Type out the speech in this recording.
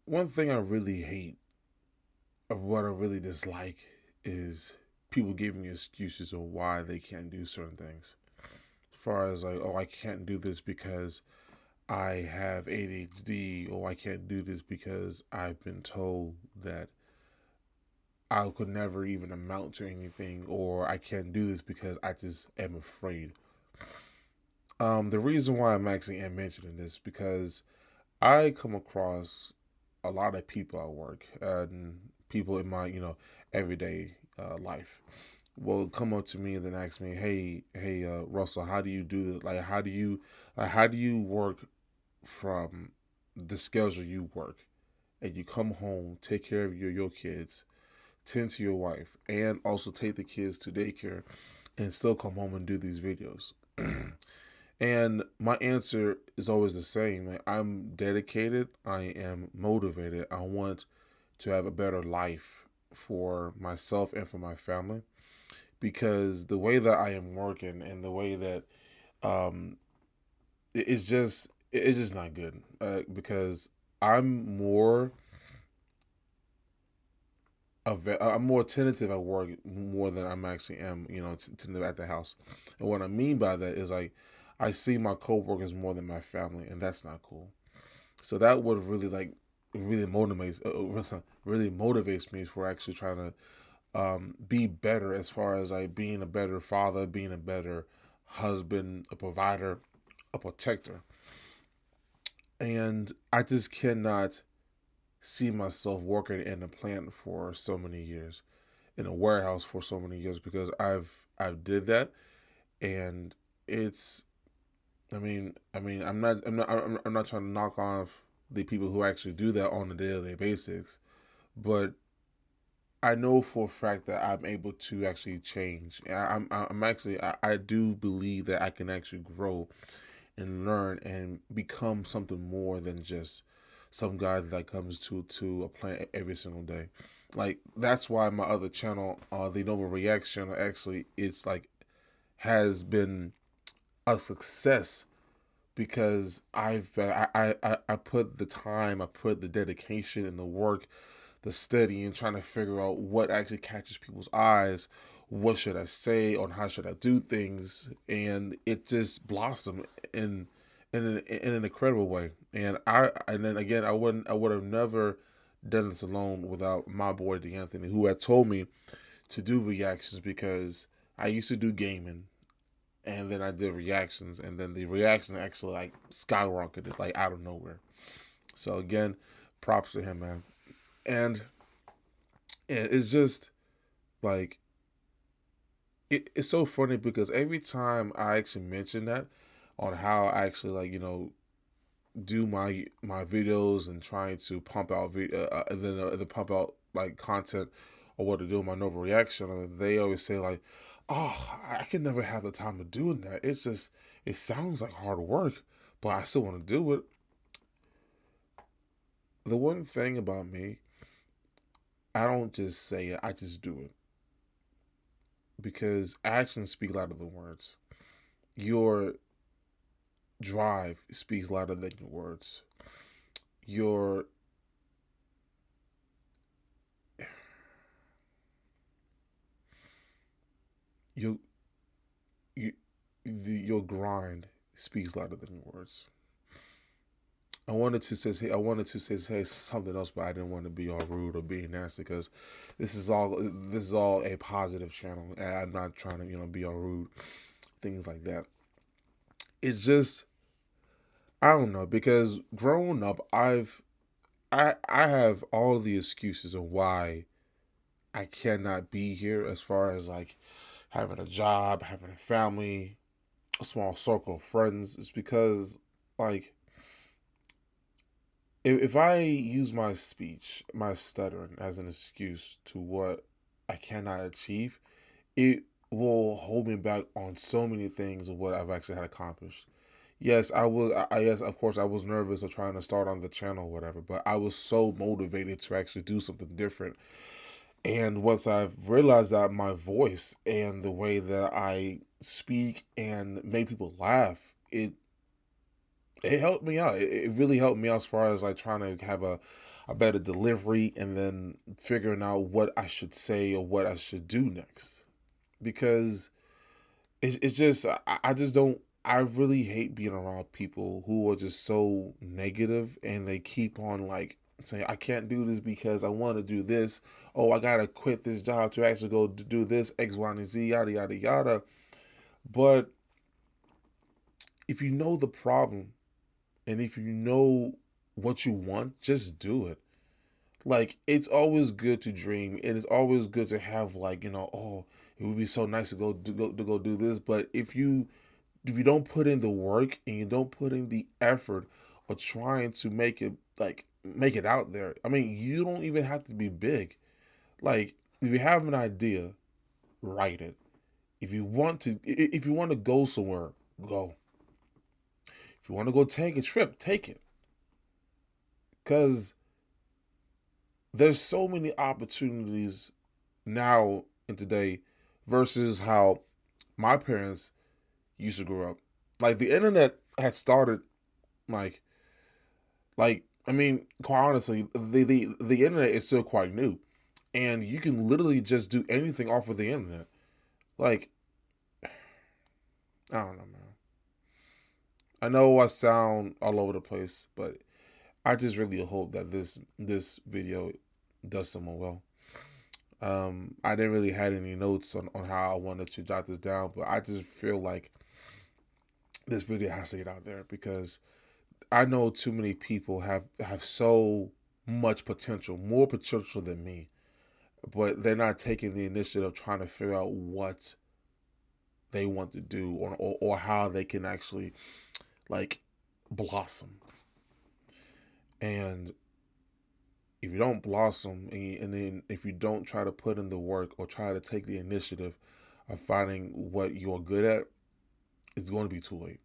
One thing I really hate, or what I really dislike, is people giving me excuses of why they can't do certain things. As far as like, oh, I can't do this because I have ADHD, or I can't do this because I've been told that I could never even amount to anything, or I can't do this because I just am afraid. The reason why I'm actually am mentioning this because I come across a lot of people at work and people in my everyday life will come up to me and then ask me, hey, Russell, how do you do this? How do you work from the schedule you work, and you come home, take care of your kids, tend to your wife, and also take the kids to daycare, and still come home and do these videos? And my answer is always the same. Like, I'm dedicated. I am motivated. I want to have a better life for myself and for my family, because the way that I am working and the way that um, it's just not good. Because I'm more I'm more tentative at work more than I'm actually am, at the house. And what I mean by that is, like, I see my coworkers more than my family, and that's not cool. So that would really really motivates me for actually trying to be better, as far as like being a better father, being a better husband, a provider, a protector. And I just cannot see myself working in a plant for so many years, in a warehouse for so many years, because I've did that. And it's I'm not trying to knock off the people who actually do that on a daily basis, but I know for a fact that I'm able to actually change. I do believe that I can actually grow and learn and become something more than just some guy that comes to a plant every single day. Like, that's why my other channel, the Nova Reaction, actually it's like has been a success, because I put the time, I put the dedication and the work, the study, and trying to figure out what actually catches people's eyes, what should I say, on how should I do things, and it just blossomed in an incredible way. And then again, I would have never done this alone without my boy D'Anthony, who had told me to do reactions, because I used to do gaming, and then I did reactions, and then the reaction actually like skyrocketed like out of nowhere. So again, props to him, man. And it's just like it's so funny, because every time I actually mention that, on how I actually do my videos and trying to pump out and then the pump out like content, or what to do in my Nova Reaction, and they always say like, "Oh, I can never have the time to do that. It's just it sounds like hard work, but I still want to do it." The one thing about me, I don't just say it; I just do it, because actions speak louder than words. Your drive speaks louder than your words. Your your you, your grind speaks louder than your words. I wanted to say something else, but I didn't want to be all rude or being nasty, because this is all a positive channel, and I'm not trying to be all rude, things like that. It's just, I don't know, because growing up, I have all the excuses of why I cannot be here, as far as like having a job, having a family, a small circle of friends. It's because, like, if I use my speech, my stuttering, as an excuse to what I cannot achieve, it will hold me back on so many things of what I've actually had accomplished. Yes, I was. Yes, of course, I was nervous of trying to start on the channel, or whatever. But I was so motivated to actually do something different. And once I've realized that my voice and the way that I speak and make people laugh, it helped me out. It really helped me out as far as like trying to have a better delivery and then figuring out what I should say or what I should do next. Because it's just I just don't I really hate being around people who are just so negative and they keep on like saying I can't do this because I want to do this. Oh, I gotta quit this job to actually go do this X, Y, and Z, yada yada yada. But if you know the problem and if you know what you want, just do it. Like it's always good to dream. It is always good to have like oh, it would be so nice to go do this. But if you don't put in the work and you don't put in the effort of trying to make it out there, I mean, you don't even have to be big. Like if you have an idea, write it. If you want to go somewhere, go. If you want to go take a trip, take it. Cause there's so many opportunities now and today versus how my parents used to grow up. Like the internet had started like I mean, quite honestly, the internet is still quite new. And you can literally just do anything off of the internet. Like, I don't know, man. I know I sound all over the place, but I just really hope that this video does someone well. I didn't really had any notes on how I wanted to jot this down, but I just feel like this video has to get out there because I know too many people have so much potential, more potential than me, but they're not taking the initiative of trying to figure out what they want to do or how they can actually like blossom. And if you don't blossom and then if you don't try to put in the work or try to take the initiative of finding what you're good at, it's going to be too late.